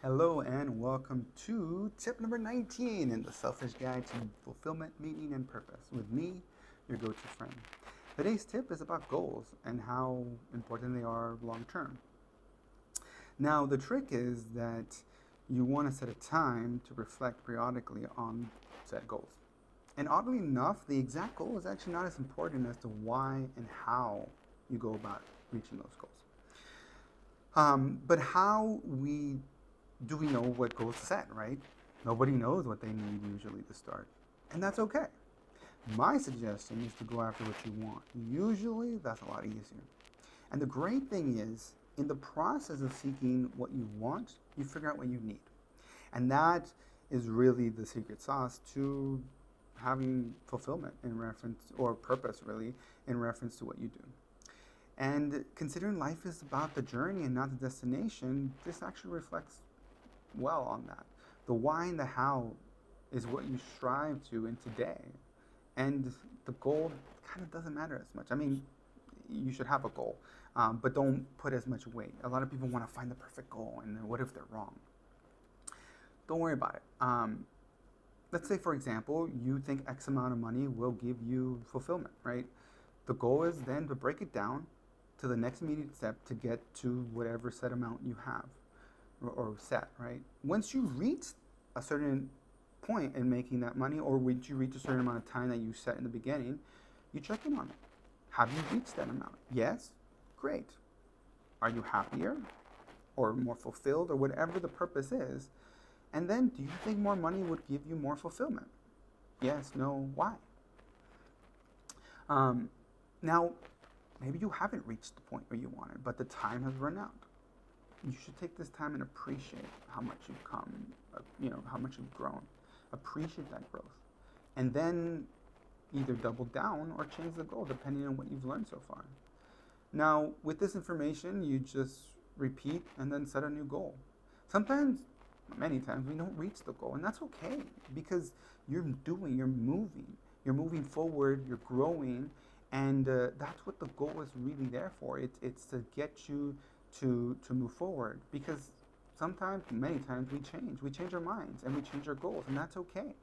Hello and welcome to tip number 19 in the Selfish Guide to Fulfillment, Meaning, and Purpose with me, your go-to friend. Today's tip is about goals and how important they are long term. Now, the trick is that you want to set a time to reflect periodically on set goals. And oddly enough, the exact goal is actually not as important as to why and how you go about reaching those goals. But how we do we know what goals to set, right? Nobody knows what they need usually to start. And that's okay. My suggestion is to go after what you want. Usually, that's a lot easier. And the great thing is, in the process of seeking what you want, you figure out what you need. And that is really the secret sauce to having fulfillment in reference, or purpose really, in reference to what you do. And considering life is about the journey and not the destination, this actually reflects well on that. The why and the how is what you strive to in today. And the goal kind of doesn't matter as much. I mean, you should have a goal, but don't put as much weight. A lot of people want to find the perfect goal, and then what if they're wrong? Don't worry about it. Let's say, for example, you think X amount of money will give you fulfillment, right? The goal is then to break it down to the next immediate step to get to whatever set amount you have or set, right? Once you reach a certain point in making that money, or once you reach a certain amount of time that you set in the beginning, you check in on it. Have you reached that amount? Yes? Great. Are you happier or more fulfilled or whatever the purpose is? And then, do you think more money would give you more fulfillment? Yes, no, why? Now, maybe you haven't reached the point where you wanted, but the time has run out. You should take this time and appreciate how much you've come, how much you've grown. Appreciate that growth. And then either double down or change the goal depending on what you've learned so far. Now, with this information, you just repeat and then set a new goal. Sometimes, many times, we don't reach the goal, and that's okay because you're moving forward, you're growing, and that's what the goal is really there for. It's to get you to move forward, because sometimes, many times, we change our minds and we change our goals, and that's okay.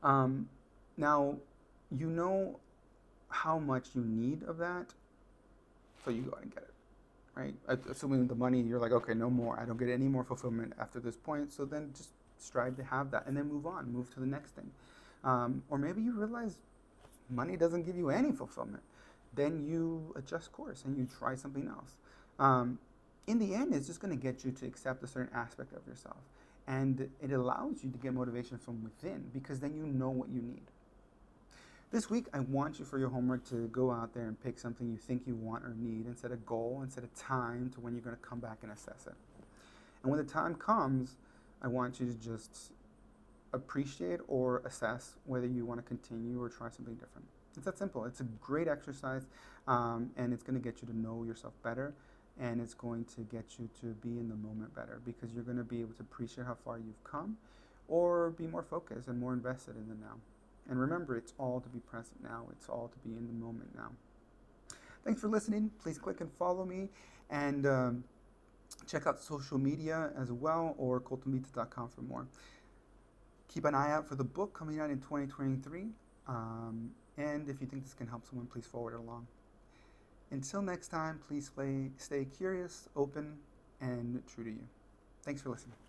Now, you know how much you need of that, so you go out and get it, right? Assuming the money, you're like, okay, no more, I don't get any more fulfillment after this point, so then just strive to have that and then move to the next thing. Or maybe you realize money doesn't give you any fulfillment. Then you adjust course and you try something else. In the end, it's just going to get you to accept a certain aspect of yourself. And it allows you to get motivation from within, because then you know what you need. This week, I want you, for your homework, to go out there and pick something you think you want or need, and set a goal and set a time to when you're going to come back and assess it. And when the time comes, I want you to just appreciate or assess whether you want to continue or try something different. It's that simple. It's a great exercise, and it's going to get you to know yourself better, and it's going to get you to be in the moment better, because you're going to be able to appreciate how far you've come, or be more focused and more invested in the now. And remember, it's all to be present now. It's all to be in the moment now. Thanks for listening. Please click and follow me, and check out social media as well, or cultomita.com for more. Keep an eye out for the book coming out in 2023. And if you think this can help someone, please forward it along. Until next time, please stay curious, open, and true to you. Thanks for listening.